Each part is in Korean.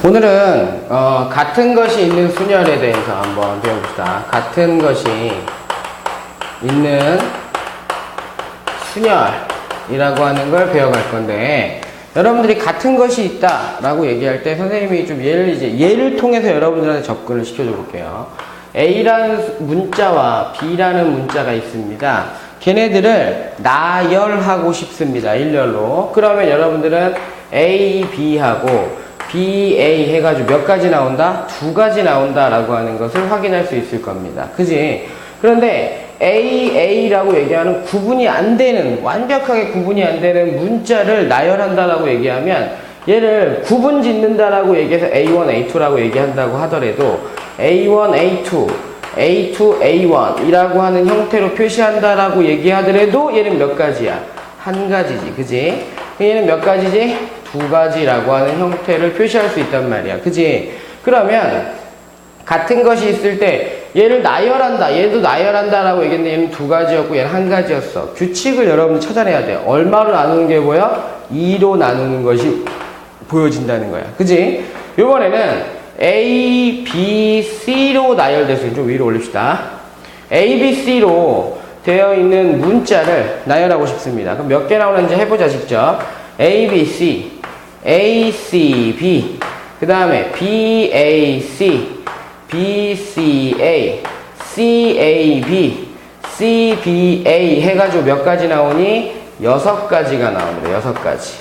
오늘은 같은 것이 있는 순열에 대해서 한번 배워봅시다. 같은 것이 있는 순열이라고 하는 걸 배워갈 건데, 여러분들이 같은 것이 있다라고 얘기할 때 선생님이 좀 예를 통해서 여러분들한테 접근을 시켜줘 볼게요. A라는 문자와 B라는 문자가 있습니다. 걔네들을 나열하고 싶습니다. 일렬로. 그러면 여러분들은 A, B하고 BA 해가지고 몇 가지 나온다? 두 가지 나온다라고 하는 것을 확인할 수 있을 겁니다. 그지? 그런데 AA라고 얘기하는 구분이 안 되는, 완벽하게 구분이 안 되는 문자를 나열한다라고 얘기하면 얘를 구분 짓는다라고 얘기해서 A1, A2라고 얘기한다고 하더라도 A1, A2, A2, A1 이라고 하는 형태로 표시한다라고 얘기하더라도 얘는 몇 가지야? 한 가지지. 그지? 얘는 몇 가지지? 두 가지라고 하는 형태를 표시할 수 있단 말이야. 그지? 그러면 같은 것이 있을 때 얘를 나열한다. 얘도 나열한다라고 얘기했는데 얘는 두 가지였고 얘는 한 가지였어. 규칙을 여러분 찾아내야 돼요. 얼마로 나누는 게 보여? 2로 나누는 것이 보여진다는 거야. 그지? 요번에는 A, B, C로 나열돼서 좀 위로 올립시다. A, B, C로 되어 있는 문자를 나열하고 싶습니다. 그럼 몇 개 나오는지 해보자 직접. A, B, C, A, C, B, 그 다음에 B, A, C, B, C, A, C, A, B, C, B, A 해가지고 몇 가지 나오니? 6가지가 나옵니다. 6가지.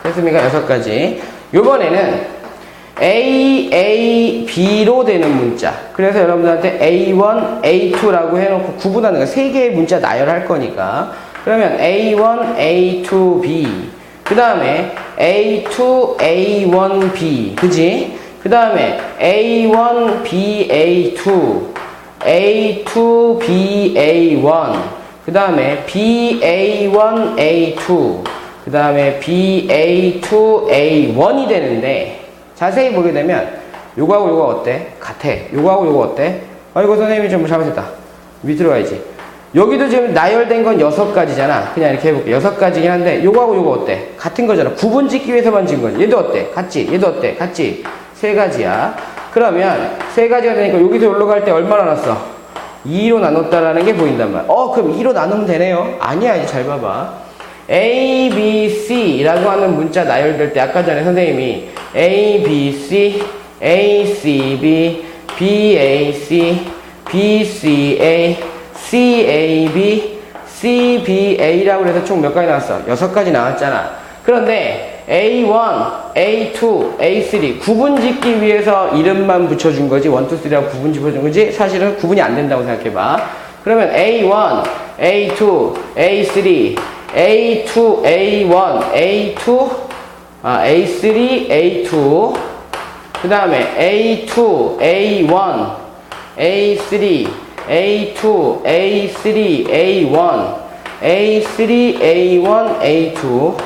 됐습니까? 6가지. 요번에는 A, A, B로 되는 문자. 그래서 여러분들한테 A1, A2라고 해놓고 구분하는 거. 3개의 문자 나열할 거니까. 그러면 A1, A2, B. 그 다음에 A2, A1, B. 그지? 그 다음에 A1, B, A2. A2, B, A1. 그 다음에 B, A1, A2. 그 다음에 B, A2, A1이 되는데, 자세히 보게 되면 요거하고 요거 어때? 같아. 요거하고 요거 어때? 아이고 선생님이 좀 잘못했다. 밑으로 가야지. 여기도 지금 나열된 건 6가지잖아. 그냥 이렇게 해볼게. 6가지긴 한데 요거하고 요거 어때? 같은 거잖아. 구분 짓기 위해서만 지은 거지. 얘도 어때? 같지? 얘도 어때? 같지? 3가지야. 그러면 3가지가 되니까 여기서 올라갈 때 얼마나 나눴어? 2로 나눴다라는 게 보인단 말이야. 그럼 2로 나누면 되네요? 아니야. 이제 잘 봐봐. A, B, C라고 하는 문자 나열될 때 아까 전에 선생님이 A, B, C, A, C, B, B, A, C, B, C, A, C, A, B, C, B, A라고 해서 총 몇 가지 나왔어? 6가지 나왔잖아. 그런데 A1, A2, A3 구분 짓기 위해서 이름만 붙여준 거지 1, 2, 3라고 구분 짓어준 거지 사실은 구분이 안 된다고 생각해봐. 그러면 A1, A2, A3 A2, A1, A2, A3, A2, 그 다음에 A2, A1, A3, A2, A3, A1, A3, A1, A2,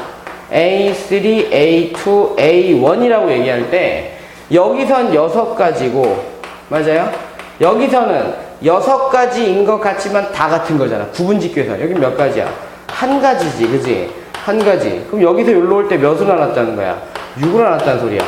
A3, A2, A1이라고 얘기할 때 여기선 6가지고 맞아요? 여기서는 6가지인 것 같지만 다 같은 거잖아. 구분 짓기 위해서. 여기 몇 가지야? 한 가지지, 그지? 한 가지. 그럼 여기서 여기로 올 때 몇으로 나눴다는 거야? 6으로 나눴다는 소리야.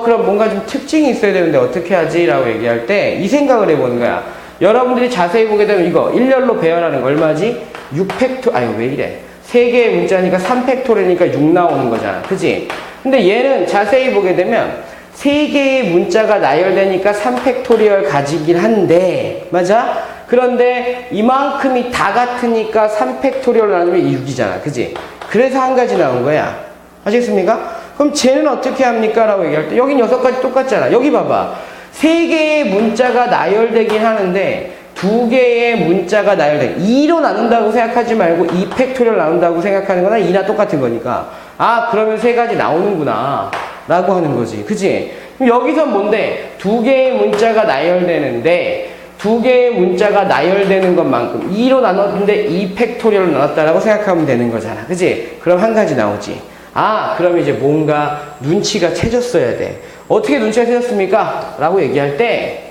그럼 뭔가 좀 특징이 있어야 되는데 어떻게 하지? 라고 얘기할 때 이 생각을 해보는 거야. 여러분들이 자세히 보게 되면 이거 일렬로 배열하는 거 얼마지? 6팩토, 왜 이래? 3개의 문자니까 3팩토리니까 6 나오는 거잖아. 그지? 근데 얘는 자세히 보게 되면 3개의 문자가 나열되니까 3팩토리얼 가지긴 한데, 맞아? 그런데 이만큼이 다 같으니까 3팩토리얼 나누면 6이잖아. 그지? 그래서 한 가지 나온 거야. 아시겠습니까? 그럼 쟤는 어떻게 합니까? 라고 얘기할 때 여긴 6가지 똑같잖아. 여기 봐봐. 3개의 문자가 나열되긴 하는데 2개의 문자가 나열돼. 2로 나눈다고 생각하지 말고 2팩토리얼 나눈다고 생각하는 거나 2나 똑같은 거니까 그러면 3가지 나오는구나 라고 하는 거지. 그지? 그럼 여기서 뭔데? 2개의 문자가 나열되는데 2개의 문자가 나열되는 것만큼 2로 나눴는데 2팩토리얼로 나눴다라고 생각하면 되는 거잖아. 그지? 그럼 한 가지 나오지. 그럼 이제 뭔가 눈치가 채졌어야 돼. 어떻게 눈치가 채졌습니까? 라고 얘기할 때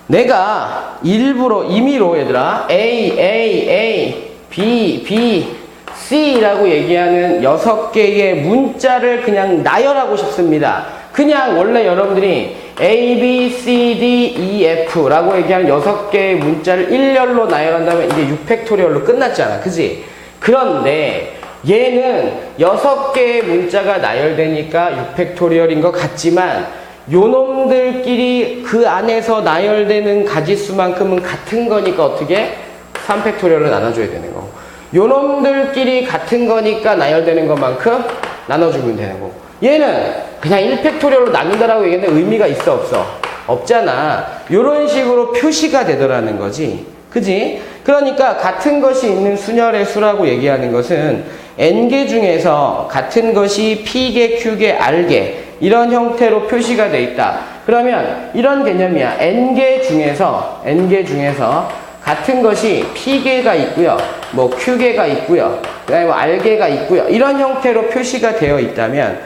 내가 일부러 임의로 얘들아 A, B, B, C C라고 얘기하는 6개의 문자를 그냥 나열하고 싶습니다. 그냥 원래 여러분들이 A, B, C, D, E, F라고 얘기하는 6개의 문자를 일렬로 나열한다면 이게 6팩토리얼로 끝났잖아. 그지? 그런데 얘는 6개의 문자가 나열되니까 6팩토리얼인 것 같지만 요놈들끼리 그 안에서 나열되는 가지수만큼은 같은 거니까 어떻게? 3팩토리얼로 나눠줘야 되는 거고, 요놈들끼리 같은 거니까 나열되는 것만큼 나눠주면 되는 거고, 얘는 그냥 1팩토리얼로 나눈다라고 얘기했는데 의미가 있어 없어? 없잖아. 요런 식으로 표시가 되더라는 거지. 그지? 그러니까 같은 것이 있는 순열의 수라고 얘기하는 것은 n개 중에서 같은 것이 p개, q개, r개 이런 형태로 표시가 돼 있다. 그러면 이런 개념이야. n개 중에서 같은 것이 p개가 있고요, 뭐 q개가 있고요, 그다음에 뭐 r개가 있고요, 이런 형태로 표시가 되어 있다면,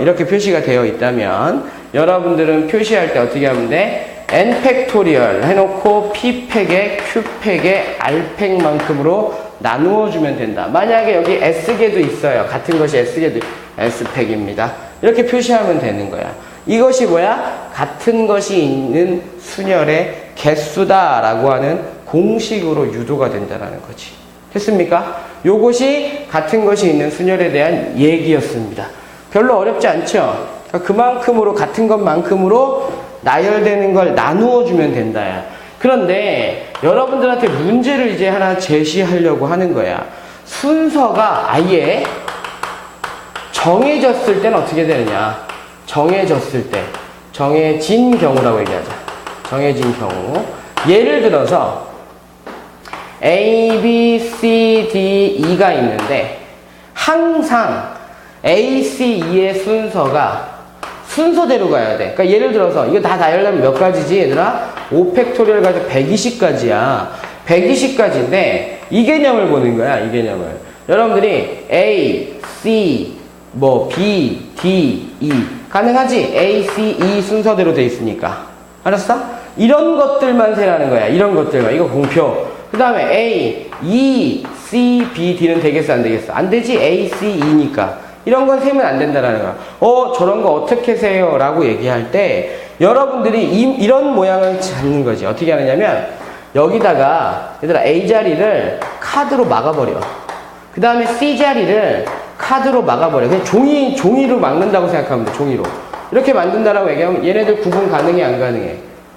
이렇게 표시가 되어 있다면 여러분들은 표시할 때 어떻게 하면 돼? n팩토리얼 해놓고 p팩에 q팩에 r팩만큼으로 나누어 주면 된다. 만약에 여기 s개도 있어요. 같은 것이 s개도 s팩입니다. 이렇게 표시하면 되는 거야. 이것이 뭐야? 같은 것이 있는 순열의 개수다라고 하는 공식으로 유도가 된다는 거지. 됐습니까? 요것이 같은 것이 있는 순열에 대한 얘기였습니다. 별로 어렵지 않죠? 그만큼으로 같은 것만큼으로 나열되는 걸 나누어 주면 된다야. 그런데 여러분들한테 문제를 이제 하나 제시하려고 하는 거야. 순서가 아예 정해졌을 때는 어떻게 되느냐? 정해졌을 때, 정해진 경우라고 얘기하자. 정해진 경우. 예를 들어서 A, B, C, D, E가 있는데 항상 A, C, E의 순서대로 가야 돼. 그러니까 예를 들어서 이거 다 나열하면 몇 가지지 얘들아? 5팩토리얼 가지고 120가지야. 120가지인데 이 개념을 보는 거야. 이 개념을. 여러분들이 A, C, 뭐 B, D, E 가능하지? A, C, E 순서대로 돼 있으니까. 알았어? 이런 것들만 세라는 거야. 이런 것들만. 이거 공표. 그 다음에 A, E, C, B, D는 되겠어? 안 되겠어? 안 되지? A, C, E니까. 이런 건 세면 안 된다는 거야. 저런 거 어떻게 세요? 라고 얘기할 때 여러분들이 이런 모양을 찾는 거지. 어떻게 하느냐면 여기다가 얘들아 A 자리를 카드로 막아버려. 그 다음에 C 자리를 카드로 막아버려. 그냥 종이로 막는다고 생각하면 돼. 종이로. 이렇게 만든다라고 얘기하면 얘네들 구분 가능해? 안 가능해?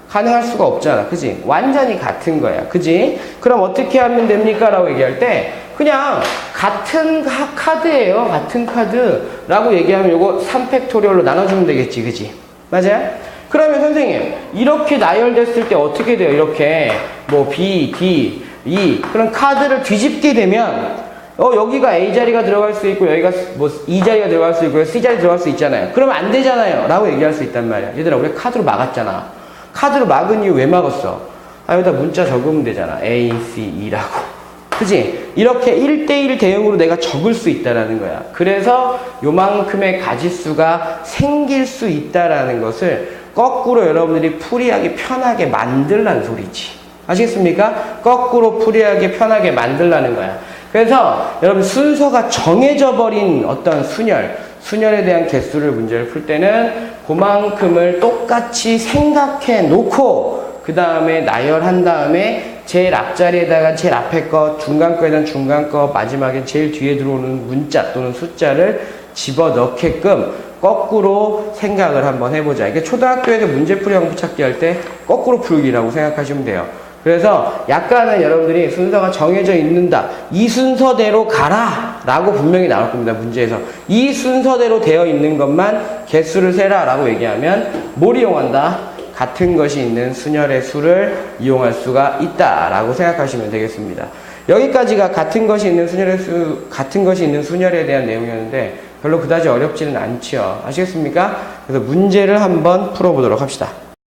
가능할 수가 없잖아. 그지? 완전히 같은 거야. 그지? 그럼 어떻게 하면 됩니까? 라고 얘기할 때 그냥 같은 카드예요. 같은 카드라고 얘기하면 요거 3팩토리얼로 나눠주면 되겠지. 그지? 맞아요? 그러면 선생님 이렇게 나열됐을 때 어떻게 돼요? 이렇게 뭐 B, D, E 그런 카드를 뒤집게 되면 여기가 A 자리가 들어갈 수 있고 여기가 뭐 E 자리가 들어갈 수 있고 C 자리 들어갈 수 있잖아요. 그러면 안 되잖아요. 라고 얘기할 수 있단 말이야. 얘들아 우리 카드로 막았잖아. 카드로 막은 이유 왜 막았어? 여기다 문자 적으면 되잖아. A, C, E라고. 그지? 이렇게 1대1 대응으로 내가 적을 수 있다라는 거야. 그래서 요만큼의 가지수가 생길 수 있다라는 것을 거꾸로 여러분들이 풀이하기 편하게 만들라는 소리지. 아시겠습니까? 거꾸로 풀이하기 편하게 만들라는 거야. 그래서 여러분 순서가 정해져 버린 어떤 순열에 대한 개수를 문제를 풀 때는 그만큼을 똑같이 생각해 놓고 그 다음에 나열한 다음에 제일 앞자리에다가 제일 앞에 거, 중간 거에다가 중간 거, 마지막에 제일 뒤에 들어오는 문자 또는 숫자를 집어넣게끔 거꾸로 생각을 한번 해보자. 이게 초등학교에서 문제풀이 형부 찾기 할 때 거꾸로 풀기라고 생각하시면 돼요. 그래서 약간은 여러분들이 순서가 정해져 있는다. 이 순서대로 가라! 라고 분명히 나올 겁니다. 문제에서. 이 순서대로 되어 있는 것만 개수를 세라! 라고 얘기하면 뭘 이용한다? 같은 것이 있는 순열의 수를 이용할 수가 있다. 라고 생각하시면 되겠습니다. 여기까지가 같은 것이 있는 순열에 대한 내용이었는데 별로 그다지 어렵지는 않지요. 아시겠습니까? 그래서 문제를 한번 풀어보도록 합시다.